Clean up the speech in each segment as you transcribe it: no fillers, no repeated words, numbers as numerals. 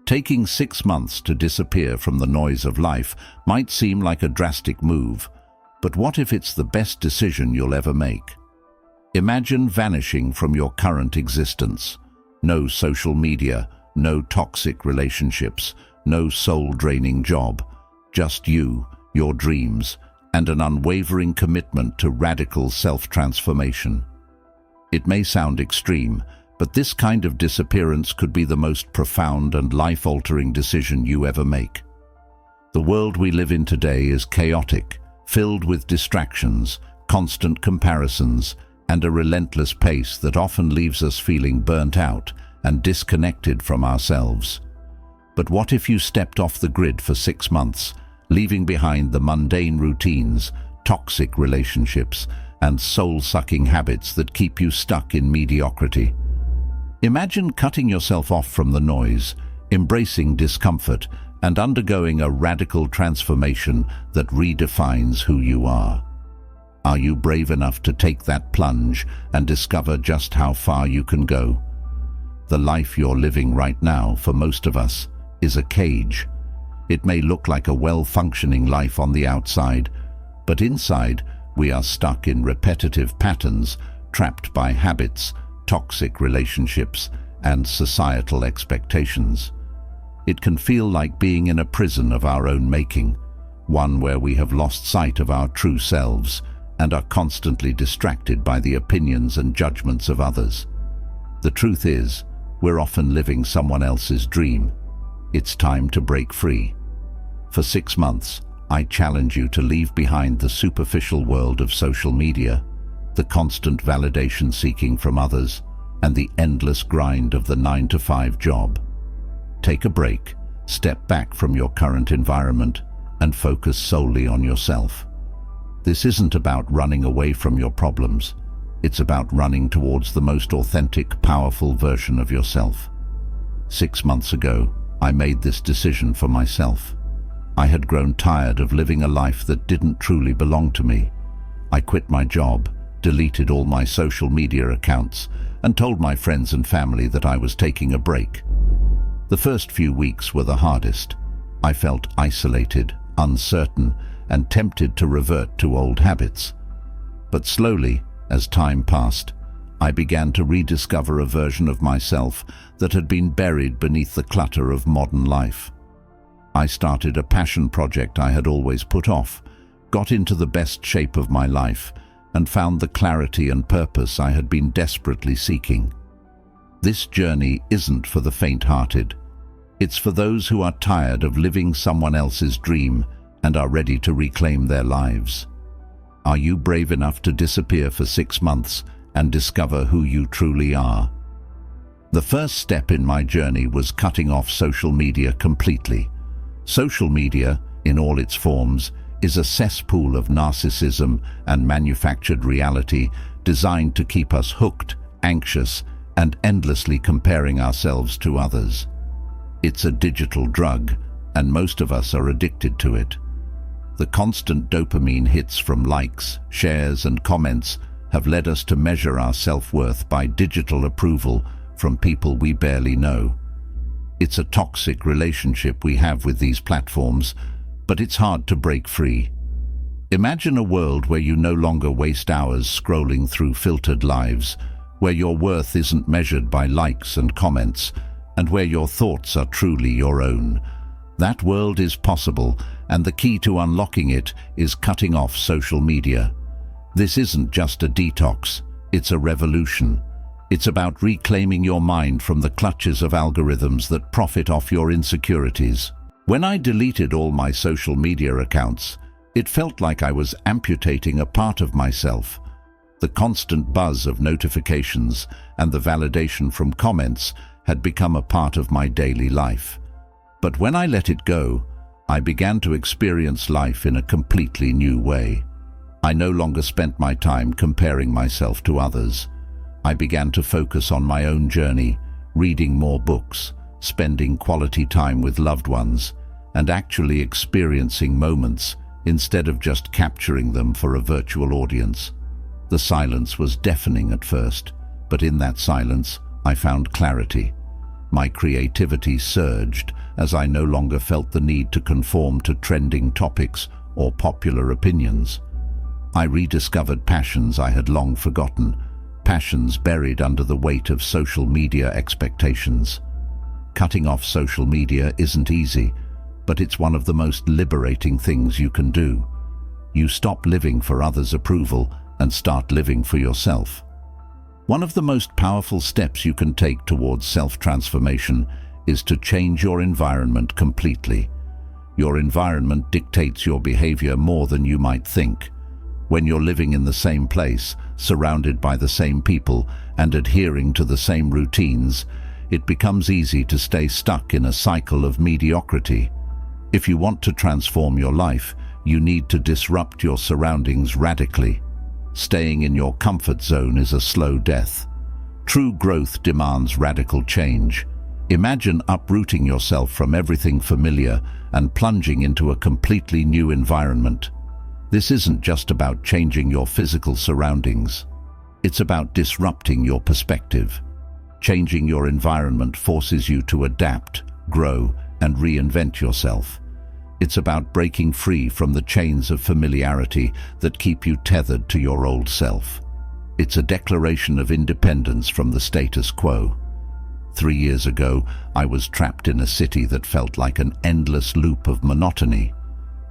Taking 6 months to disappear from the noise of life might seem like a drastic move, but what if it's the best decision you'll ever make? Imagine vanishing from your current existence. No social media, no toxic relationships, no soul-draining job. Just you, your dreams, and an unwavering commitment to radical self-transformation. It may sound extreme, but this kind of disappearance could be the most profound and life-altering decision you ever make. The world we live in today is chaotic, filled with distractions, constant comparisons, and a relentless pace that often leaves us feeling burnt out and disconnected from ourselves. But what if you stepped off the grid for 6 months, leaving behind the mundane routines, toxic relationships, and soul-sucking habits that keep you stuck in mediocrity? Imagine cutting yourself off from the noise, embracing discomfort, and undergoing a radical transformation that redefines who you are. Are you brave enough to take that plunge and discover just how far you can go? The life you're living right now, for most of us, is a cage. It may look like a well-functioning life on the outside, but inside we are stuck in repetitive patterns, trapped by habits, toxic relationships, and societal expectations. It can feel like being in a prison of our own making, one where we have lost sight of our true selves and are constantly distracted by the opinions and judgments of others. The truth is, we're often living someone else's dream. It's time to break free. For 6 months, I challenge you to leave behind the superficial world of social media, the constant validation seeking from others, and the endless grind of the 9-to-5 job. Take a break, step back from your current environment, and focus solely on yourself. This isn't about running away from your problems. It's about running towards the most authentic, powerful version of yourself. 6 months ago, I made this decision for myself. I had grown tired of living a life that didn't truly belong to me. I quit my job, deleted all my social media accounts, and told my friends and family that I was taking a break. The first few weeks were the hardest. I felt isolated, uncertain, and tempted to revert to old habits. But slowly, as time passed, I began to rediscover a version of myself that had been buried beneath the clutter of modern life. I started a passion project I had always put off, got into the best shape of my life, and found the clarity and purpose I had been desperately seeking. This journey isn't for the faint-hearted. It's for those who are tired of living someone else's dream and are ready to reclaim their lives. Are you brave enough to disappear for 6 months and discover who you truly are? The first step in my journey was cutting off social media completely. Social media, in all its forms, is a cesspool of narcissism and manufactured reality designed to keep us hooked, anxious, and endlessly comparing ourselves to others. It's a digital drug, and most of us are addicted to it. The constant dopamine hits from likes, shares, and comments have led us to measure our self-worth by digital approval from people we barely know. It's a toxic relationship we have with these platforms, but it's hard to break free. Imagine a world where you no longer waste hours scrolling through filtered lives, where your worth isn't measured by likes and comments, and where your thoughts are truly your own. That world is possible, and the key to unlocking it is cutting off social media. This isn't just a detox, it's a revolution. It's about reclaiming your mind from the clutches of algorithms that profit off your insecurities. When I deleted all my social media accounts, it felt like I was amputating a part of myself. The constant buzz of notifications and the validation from comments had become a part of my daily life. But when I let it go, I began to experience life in a completely new way. I no longer spent my time comparing myself to others. I began to focus on my own journey, reading more books, spending quality time with loved ones, and actually experiencing moments instead of just capturing them for a virtual audience. The silence was deafening at first, but in that silence, I found clarity. My creativity surged as I no longer felt the need to conform to trending topics or popular opinions. I rediscovered passions I had long forgotten, passions buried under the weight of social media expectations. Cutting off social media isn't easy, but it's one of the most liberating things you can do. You stop living for others' approval and start living for yourself. One of the most powerful steps you can take towards self-transformation is to change your environment completely. Your environment dictates your behavior more than you might think. When you're living in the same place, surrounded by the same people, and adhering to the same routines, it becomes easy to stay stuck in a cycle of mediocrity. If you want to transform your life, you need to disrupt your surroundings radically. Staying in your comfort zone is a slow death. True growth demands radical change. Imagine uprooting yourself from everything familiar and plunging into a completely new environment. This isn't just about changing your physical surroundings. It's about disrupting your perspective. Changing your environment forces you to adapt, grow, and reinvent yourself. It's about breaking free from the chains of familiarity that keep you tethered to your old self. It's a declaration of independence from the status quo. 3 years ago, I was trapped in a city that felt like an endless loop of monotony.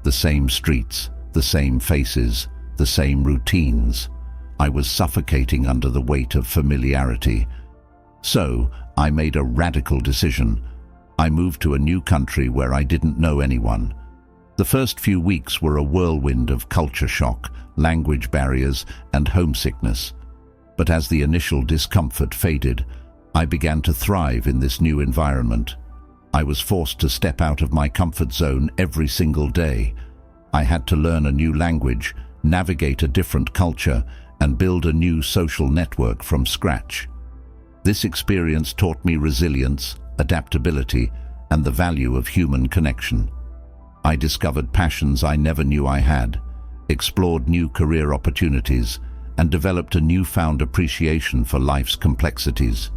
The same streets, the same faces, the same routines. I was suffocating under the weight of familiarity. So, I made a radical decision. I moved to a new country where I didn't know anyone. The first few weeks were a whirlwind of culture shock, language barriers, and homesickness. But as the initial discomfort faded, I began to thrive in this new environment. I was forced to step out of my comfort zone every single day. I had to learn a new language, navigate a different culture, and build a new social network from scratch. This experience taught me resilience, adaptability, and the value of human connection. I discovered passions I never knew I had, explored new career opportunities, and developed a newfound appreciation for life's complexities.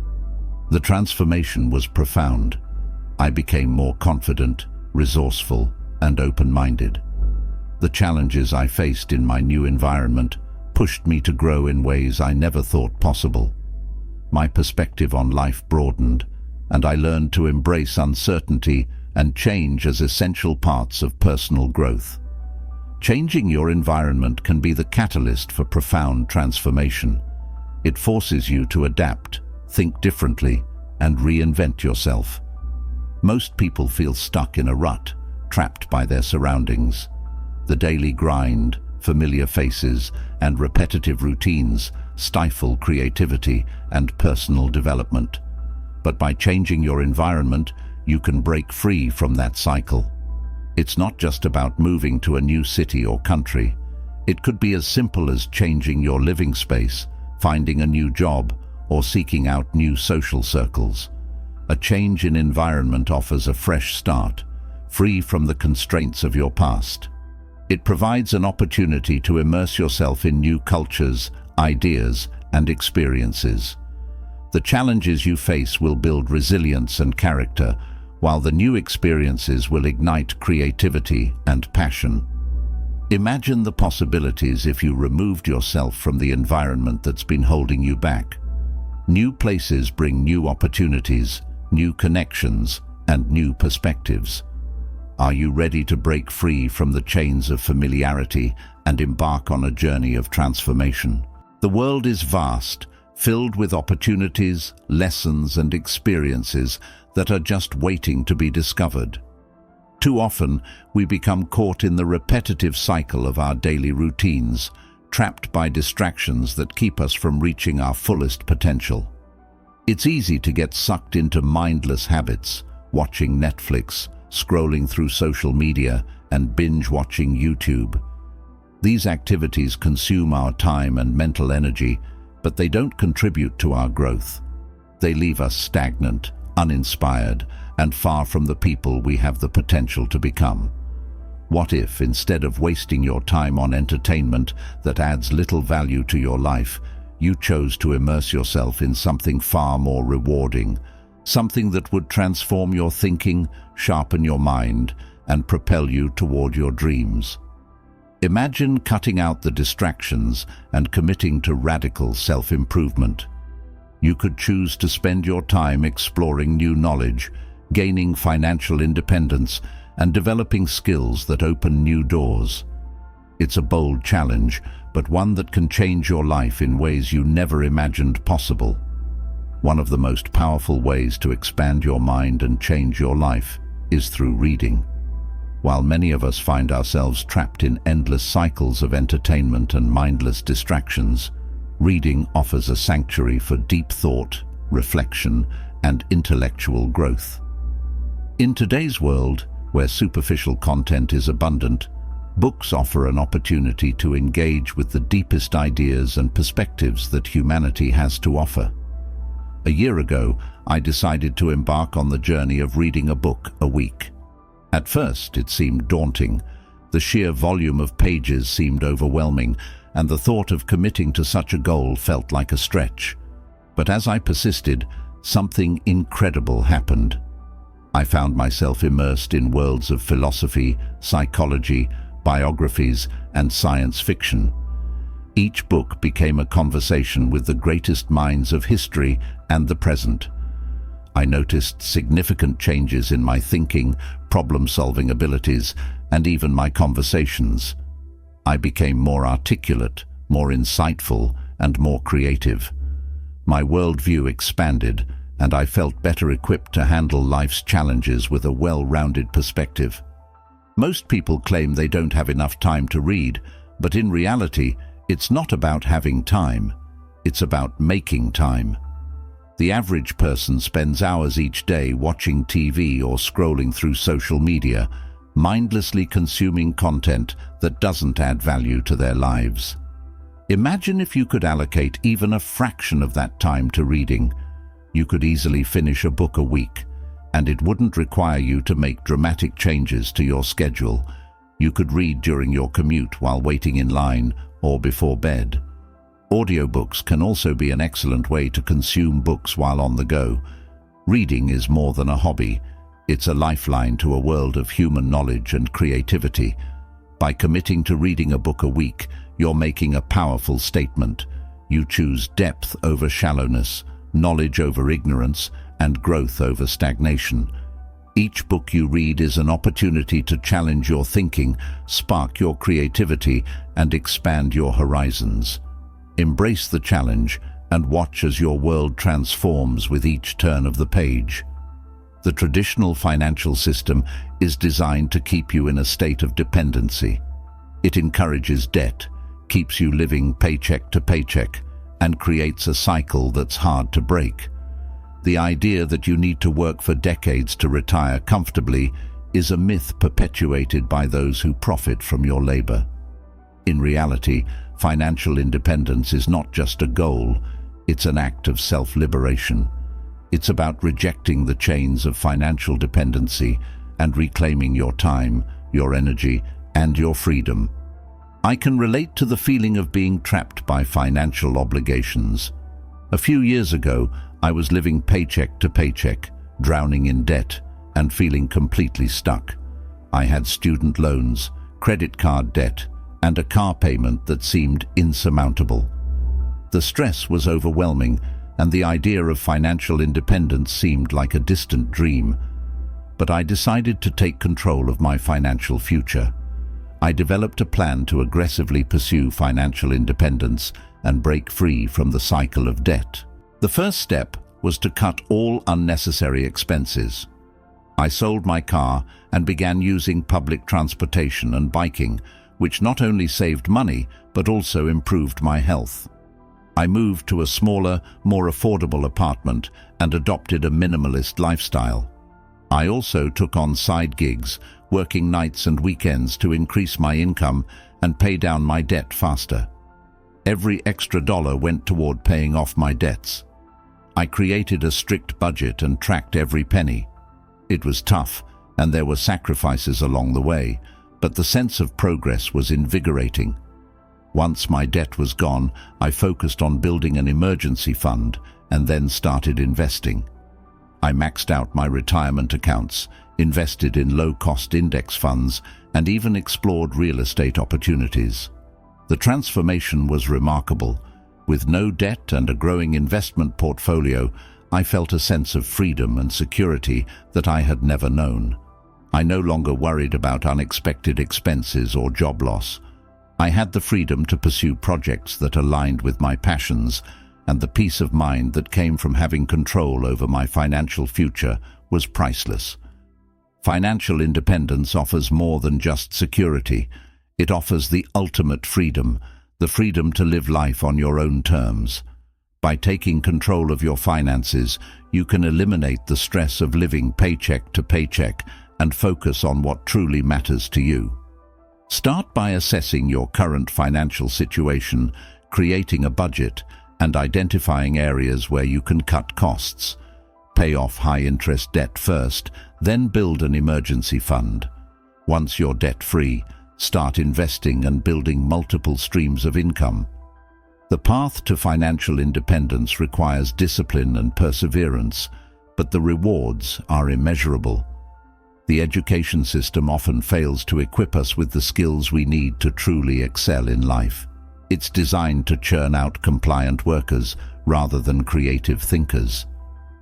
The transformation was profound. I became more confident, resourceful, and open-minded. The challenges I faced in my new environment pushed me to grow in ways I never thought possible. My perspective on life broadened, and I learned to embrace uncertainty and change as essential parts of personal growth. Changing your environment can be the catalyst for profound transformation. It forces you to adapt, think differently, and reinvent yourself. Most people feel stuck in a rut, trapped by their surroundings. The daily grind, familiar faces, and repetitive routines stifle creativity and personal development. But by changing your environment, you can break free from that cycle. It's not just about moving to a new city or country. It could be as simple as changing your living space, finding a new job, or seeking out new social circles. A change in environment offers a fresh start, free from the constraints of your past. It provides an opportunity to immerse yourself in new cultures, ideas, and experiences. The challenges you face will build resilience and character, while the new experiences will ignite creativity and passion. Imagine the possibilities if you removed yourself from the environment that's been holding you back. New places bring new opportunities, new connections, and new perspectives. Are you ready to break free from the chains of familiarity and embark on a journey of transformation? The world is vast, filled with opportunities, lessons, and experiences that are just waiting to be discovered. Too often, we become caught in the repetitive cycle of our daily routines, trapped by distractions that keep us from reaching our fullest potential. It's easy to get sucked into mindless habits, watching Netflix, scrolling through social media, and binge-watching YouTube. These activities consume our time and mental energy, but they don't contribute to our growth. They leave us stagnant, uninspired, and far from the people we have the potential to become. What if, instead of wasting your time on entertainment that adds little value to your life, you chose to immerse yourself in something far more rewarding, something that would transform your thinking, sharpen your mind, and propel you toward your dreams. Imagine cutting out the distractions and committing to radical self-improvement. You could choose to spend your time exploring new knowledge, gaining financial independence, and developing skills that open new doors. It's a bold challenge, but one that can change your life in ways you never imagined possible. One of the most powerful ways to expand your mind and change your life is through reading. While many of us find ourselves trapped in endless cycles of entertainment and mindless distractions, reading offers a sanctuary for deep thought, reflection, and intellectual growth. In today's world, where superficial content is abundant, books offer an opportunity to engage with the deepest ideas and perspectives that humanity has to offer. A year ago, I decided to embark on the journey of reading a book a week. At first, it seemed daunting. The sheer volume of pages seemed overwhelming, and the thought of committing to such a goal felt like a stretch. But as I persisted, something incredible happened. I found myself immersed in worlds of philosophy, psychology, biographies, and science fiction. Each book became a conversation with the greatest minds of history and the present. I noticed significant changes in my thinking, problem-solving abilities, and even my conversations. I became more articulate, more insightful, and more creative. My worldview expanded, and I felt better equipped to handle life's challenges with a well-rounded perspective. Most people claim they don't have enough time to read, but in reality, it's not about having time. It's about making time. The average person spends hours each day watching TV or scrolling through social media, mindlessly consuming content that doesn't add value to their lives. Imagine if you could allocate even a fraction of that time to reading. You could easily finish a book a week, and it wouldn't require you to make dramatic changes to your schedule. You could read during your commute while waiting in line or before bed. Audiobooks can also be an excellent way to consume books while on the go. Reading is more than a hobby. It's a lifeline to a world of human knowledge and creativity. By committing to reading a book a week, you're making a powerful statement. You choose depth over shallowness, knowledge over ignorance, and growth over stagnation. Each book you read is an opportunity to challenge your thinking, spark your creativity, and expand your horizons. Embrace the challenge and watch as your world transforms with each turn of the page. The traditional financial system is designed to keep you in a state of dependency. It encourages debt, keeps you living paycheck to paycheck, and creates a cycle that's hard to break. The idea that you need to work for decades to retire comfortably is a myth perpetuated by those who profit from your labor. In reality, financial independence is not just a goal, it's an act of self-liberation. It's about rejecting the chains of financial dependency and reclaiming your time, your energy, and your freedom. I can relate to the feeling of being trapped by financial obligations. A few years ago, I was living paycheck to paycheck, drowning in debt, and feeling completely stuck. I had student loans, credit card debt, and a car payment that seemed insurmountable. The stress was overwhelming, and the idea of financial independence seemed like a distant dream. But I decided to take control of my financial future. I developed a plan to aggressively pursue financial independence and break free from the cycle of debt. The first step was to cut all unnecessary expenses. I sold my car and began using public transportation and biking, which not only saved money but also improved my health. I moved to a smaller, more affordable apartment and adopted a minimalist lifestyle. I also took on side gigs, working nights and weekends to increase my income and pay down my debt faster. Every extra dollar went toward paying off my debts. I created a strict budget and tracked every penny. It was tough, and there were sacrifices along the way, but the sense of progress was invigorating. Once my debt was gone, I focused on building an emergency fund and then started investing. I maxed out my retirement accounts, invested in low-cost index funds, and even explored real estate opportunities. The transformation was remarkable. With no debt and a growing investment portfolio, I felt a sense of freedom and security that I had never known. I no longer worried about unexpected expenses or job loss. I had the freedom to pursue projects that aligned with my passions, and the peace of mind that came from having control over my financial future was priceless. Financial independence offers more than just security. It offers the ultimate freedom, the freedom to live life on your own terms. By taking control of your finances, you can eliminate the stress of living paycheck to paycheck and focus on what truly matters to you. Start by assessing your current financial situation, creating a budget, and identifying areas where you can cut costs. Pay off high-interest debt first, then build an emergency fund. Once you're debt-free, start investing and building multiple streams of income. The path to financial independence requires discipline and perseverance, but the rewards are immeasurable. The education system often fails to equip us with the skills we need to truly excel in life. It's designed to churn out compliant workers rather than creative thinkers.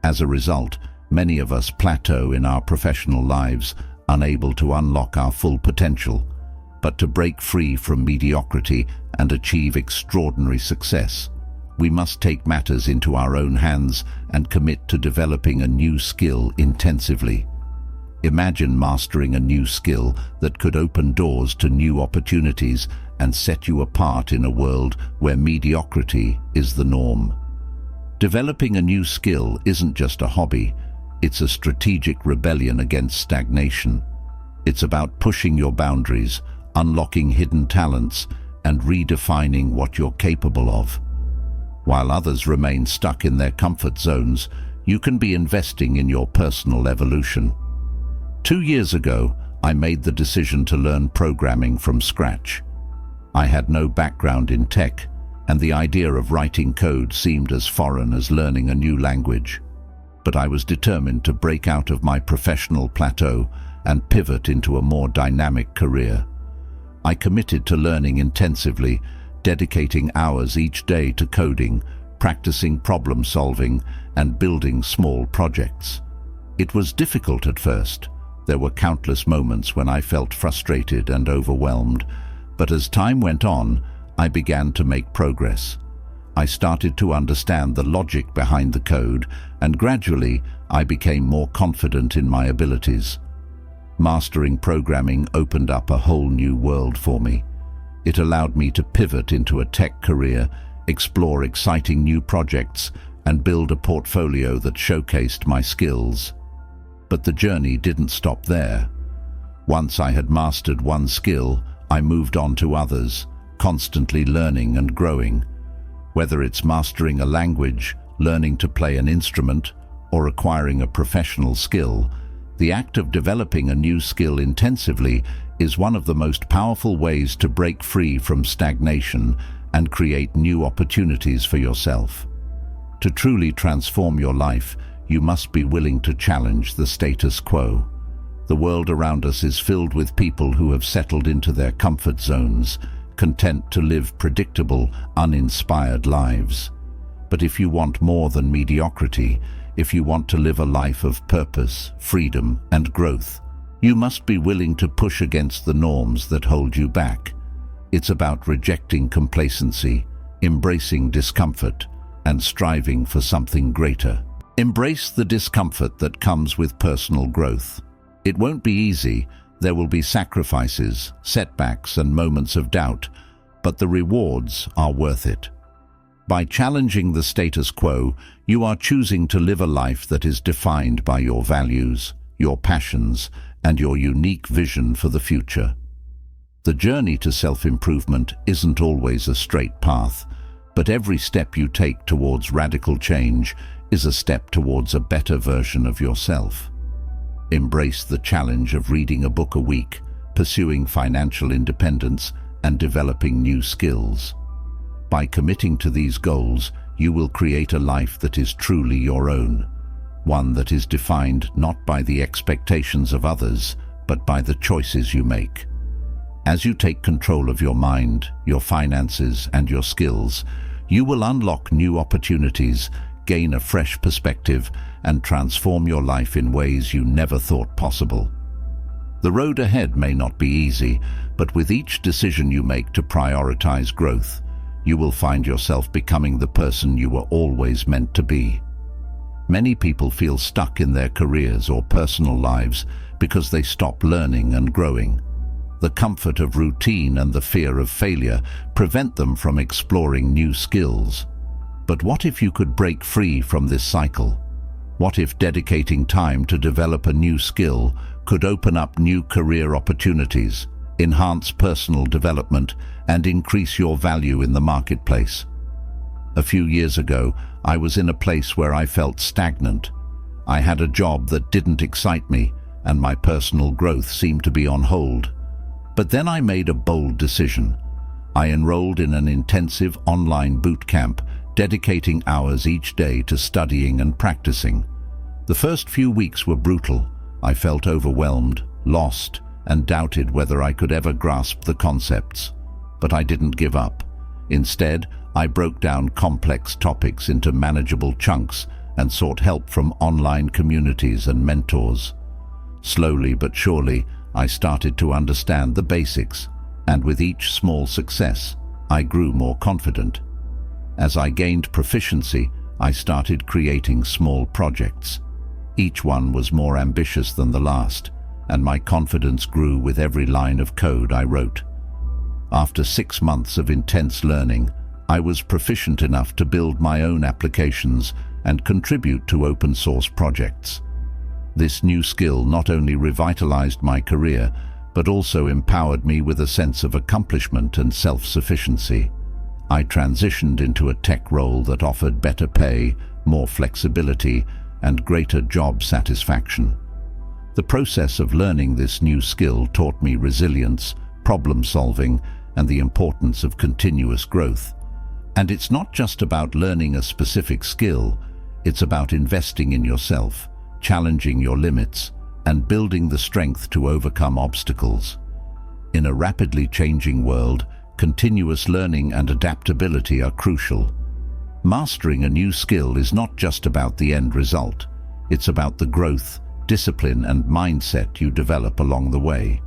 As a result, many of us plateau in our professional lives, unable to unlock our full potential. But to break free from mediocrity and achieve extraordinary success, we must take matters into our own hands and commit to developing a new skill intensively. Imagine mastering a new skill that could open doors to new opportunities and set you apart in a world where mediocrity is the norm. Developing a new skill isn't just a hobby, it's a strategic rebellion against stagnation. It's about pushing your boundaries, unlocking hidden talents, and redefining what you're capable of. While others remain stuck in their comfort zones, you can be investing in your personal evolution. 2 years ago, I made the decision to learn programming from scratch. I had no background in tech, and the idea of writing code seemed as foreign as learning a new language. But I was determined to break out of my professional plateau and pivot into a more dynamic career. I committed to learning intensively, dedicating hours each day to coding, practicing problem solving, and building small projects. It was difficult at first. There were countless moments when I felt frustrated and overwhelmed, but as time went on, I began to make progress. I started to understand the logic behind the code, and gradually I became more confident in my abilities. Mastering programming opened up a whole new world for me. It allowed me to pivot into a tech career, explore exciting new projects, and build a portfolio that showcased my skills. But the journey didn't stop there. Once I had mastered one skill, I moved on to others, constantly learning and growing. Whether it's mastering a language, learning to play an instrument, or acquiring a professional skill, the act of developing a new skill intensively is one of the most powerful ways to break free from stagnation and create new opportunities for yourself. To truly transform your life, you must be willing to challenge the status quo. The world around us is filled with people who have settled into their comfort zones, content to live predictable, uninspired lives. But if you want more than mediocrity, if you want to live a life of purpose, freedom, and growth, you must be willing to push against the norms that hold you back. It's about rejecting complacency, embracing discomfort, and striving for something greater. Embrace the discomfort that comes with personal growth. It won't be easy. There will be sacrifices, setbacks, and moments of doubt, but the rewards are worth it. By challenging the status quo, you are choosing to live a life that is defined by your values, your passions, and your unique vision for the future. The journey to self-improvement isn't always a straight path, but every step you take towards radical change is a step towards a better version of yourself. Embrace the challenge of reading a book a week, pursuing financial independence, and developing new skills. By committing to these goals, you will create a life that is truly your own. one that is defined not by the expectations of others, but by the choices you make. As you take control of your mind, your finances, and your skills, you will unlock new opportunities, gain a fresh perspective, and transform your life in ways you never thought possible. The road ahead may not be easy, but with each decision you make to prioritize growth, you will find yourself becoming the person you were always meant to be. Many people feel stuck in their careers or personal lives because they stop learning and growing. The comfort of routine and the fear of failure prevent them from exploring new skills. But what if you could break free from this cycle? What if dedicating time to develop a new skill could open up new career opportunities, enhance personal development, and increase your value in the marketplace? A few years ago, I was in a place where I felt stagnant. I had a job that didn't excite me, and my personal growth seemed to be on hold. But then I made a bold decision. I enrolled in an intensive online boot camp, dedicating hours each day to studying and practicing. The first few weeks were brutal. I felt overwhelmed, lost, and doubted whether I could ever grasp the concepts. But I didn't give up. Instead, I broke down complex topics into manageable chunks and sought help from online communities and mentors. Slowly but surely, I started to understand the basics, and with each small success, I grew more confident. As I gained proficiency, I started creating small projects. Each one was more ambitious than the last, and my confidence grew with every line of code I wrote. After 6 months of intense learning, I was proficient enough to build my own applications and contribute to open source projects. This new skill not only revitalized my career, but also empowered me with a sense of accomplishment and self-sufficiency. I transitioned into a tech role that offered better pay, more flexibility, and greater job satisfaction. The process of learning this new skill taught me resilience, problem-solving, and the importance of continuous growth. And it's not just about learning a specific skill, it's about investing in yourself, challenging your limits, and building the strength to overcome obstacles. In a rapidly changing world, continuous learning and adaptability are crucial. Mastering a new skill is not just about the end result. It's about the growth, discipline, and mindset you develop along the way.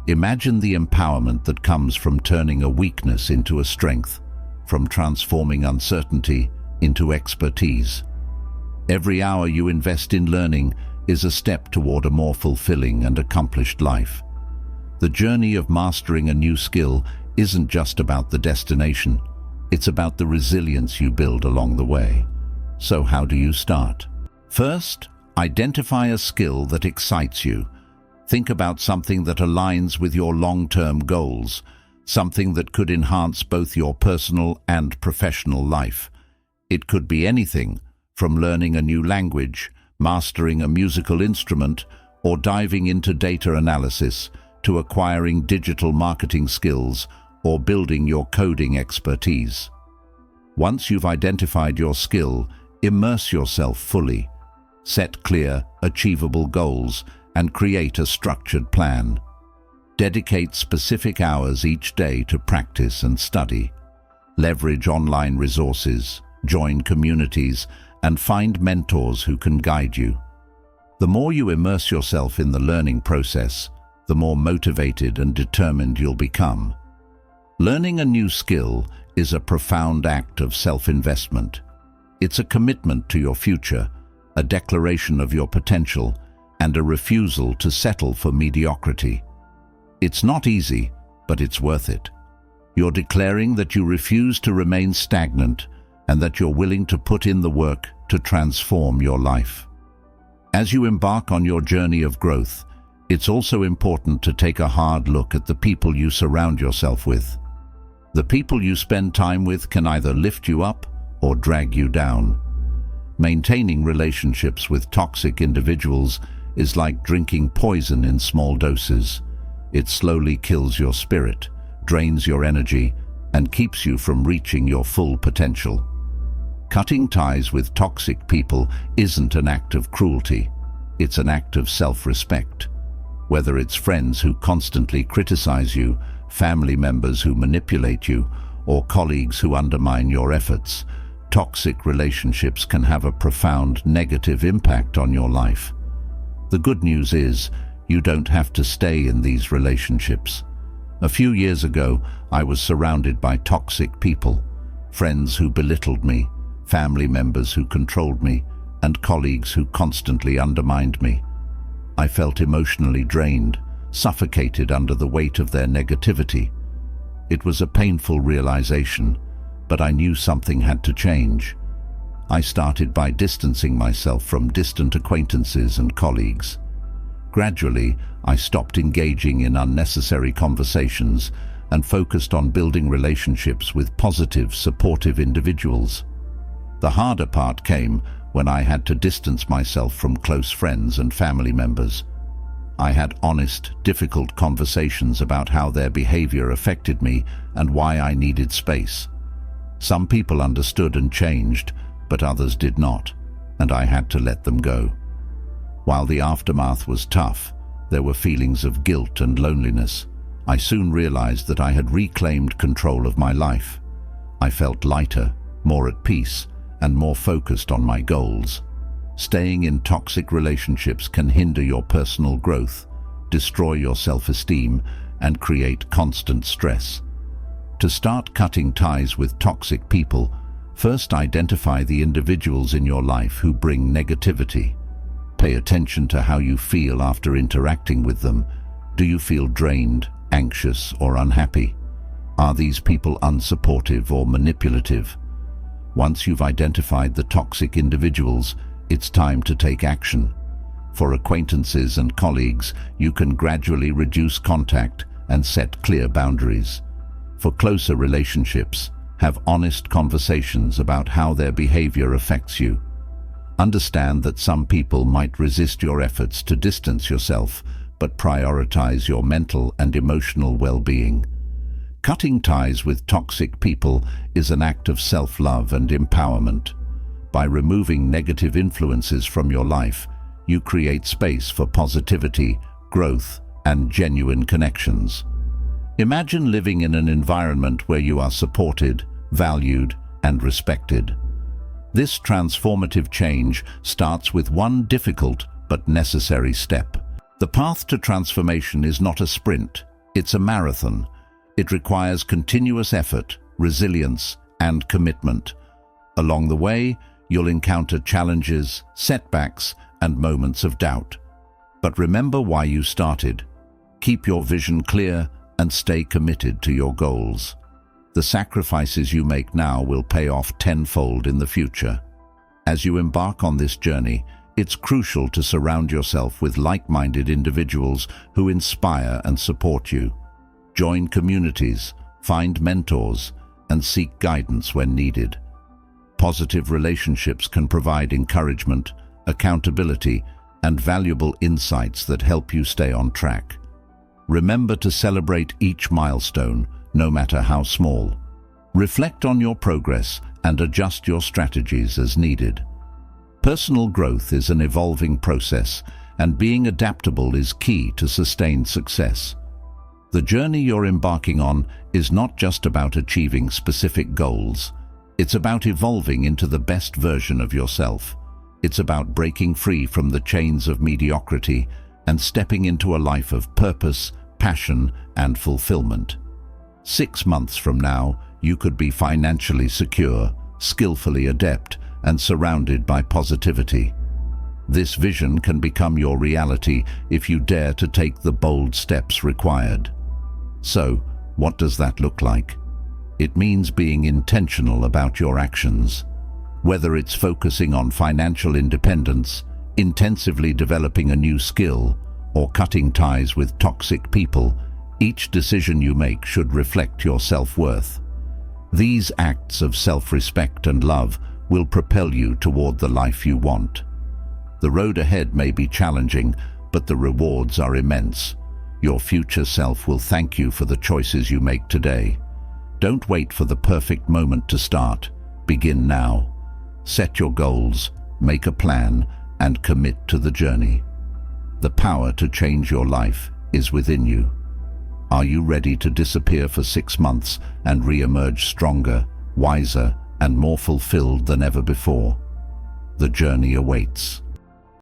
Imagine the empowerment that comes from turning a weakness into a strength, from transforming uncertainty into expertise. Every hour you invest in learning is a step toward a more fulfilling and accomplished life. The journey of mastering a new skill isn't just about the destination, it's about the resilience you build along the way. So how do you start? First, identify a skill that excites you. Think about something that aligns with your long-term goals, something that could enhance both your personal and professional life. It could be anything, from learning a new language, mastering a musical instrument, or diving into data analysis, to acquiring digital marketing skills or building your coding expertise. Once you've identified your skill, immerse yourself fully. Set clear, achievable goals and create a structured plan. Dedicate specific hours each day to practice and study. Leverage online resources, join communities, and find mentors who can guide you. The more you immerse yourself in the learning process, the more motivated and determined you'll become. Learning a new skill is a profound act of self-investment. It's a commitment to your future, a declaration of your potential, and a refusal to settle for mediocrity. It's not easy, but it's worth it. You're declaring that you refuse to remain stagnant and that you're willing to put in the work to transform your life. As you embark on your journey of growth, it's also important to take a hard look at the people you surround yourself with. The people you spend time with can either lift you up or drag you down. Maintaining relationships with toxic individuals is like drinking poison in small doses. It slowly kills your spirit, drains your energy, and keeps you from reaching your full potential. Cutting ties with toxic people isn't an act of cruelty. It's an act of self-respect. Whether it's friends who constantly criticize you, family members who manipulate you, or colleagues who undermine your efforts, toxic relationships can have a profound negative impact on your life. The good news is, you don't have to stay in these relationships. A few years ago, I was surrounded by toxic people, friends who belittled me, family members who controlled me, and colleagues who constantly undermined me. I felt emotionally drained, suffocated under the weight of their negativity. It was a painful realization, but I knew something had to change. I started by distancing myself from distant acquaintances and colleagues. Gradually, I stopped engaging in unnecessary conversations and focused on building relationships with positive, supportive individuals. The harder part came when I had to distance myself from close friends and family members. I had honest, difficult conversations about how their behavior affected me and why I needed space. Some people understood and changed, but others did not, and I had to let them go. While the aftermath was tough, there were feelings of guilt and loneliness. I soon realized that I had reclaimed control of my life. I felt lighter, more at peace, and more focused on my goals. Staying in toxic relationships can hinder your personal growth, destroy your self-esteem, and create constant stress. To start cutting ties with toxic people, first identify the individuals in your life who bring negativity. Pay attention to how you feel after interacting with them. Do you feel drained, anxious, or unhappy? Are these people unsupportive or manipulative? Once you've identified the toxic individuals, it's time to take action. For acquaintances and colleagues, you can gradually reduce contact and set clear boundaries. For closer relationships, have honest conversations about how their behavior affects you. Understand that some people might resist your efforts to distance yourself, but prioritize your mental and emotional well-being. Cutting ties with toxic people is an act of self-love and empowerment. By removing negative influences from your life, you create space for positivity, growth, and genuine connections. Imagine living in an environment where you are supported, valued, and respected. This transformative change starts with one difficult but necessary step. The path to transformation is not a sprint, it's a marathon. It requires continuous effort, resilience, and commitment. Along the way, you'll encounter challenges, setbacks, and moments of doubt. But remember why you started. Keep your vision clear and stay committed to your goals. The sacrifices you make now will pay off tenfold in the future. As you embark on this journey, it's crucial to surround yourself with like-minded individuals who inspire and support you. Join communities, find mentors, and seek guidance when needed. Positive relationships can provide encouragement, accountability, and valuable insights that help you stay on track. Remember to celebrate each milestone, no matter how small. Reflect on your progress and adjust your strategies as needed. Personal growth is an evolving process, and being adaptable is key to sustained success. The journey you're embarking on is not just about achieving specific goals. It's about evolving into the best version of yourself. It's about breaking free from the chains of mediocrity and stepping into a life of purpose, passion, and fulfillment. 6 months from now, you could be financially secure, skillfully adept, and surrounded by positivity. This vision can become your reality if you dare to take the bold steps required. So, what does that look like? It means being intentional about your actions. Whether it's focusing on financial independence, intensively developing a new skill, or cutting ties with toxic people, each decision you make should reflect your self-worth. These acts of self-respect and love will propel you toward the life you want. The road ahead may be challenging, but the rewards are immense. Your future self will thank you for the choices you make today. Don't wait for the perfect moment to start. Begin now. Set your goals, make a plan, and commit to the journey. The power to change your life is within you. Are you ready to disappear for 6 months and re-emerge stronger, wiser, and more fulfilled than ever before? The journey awaits.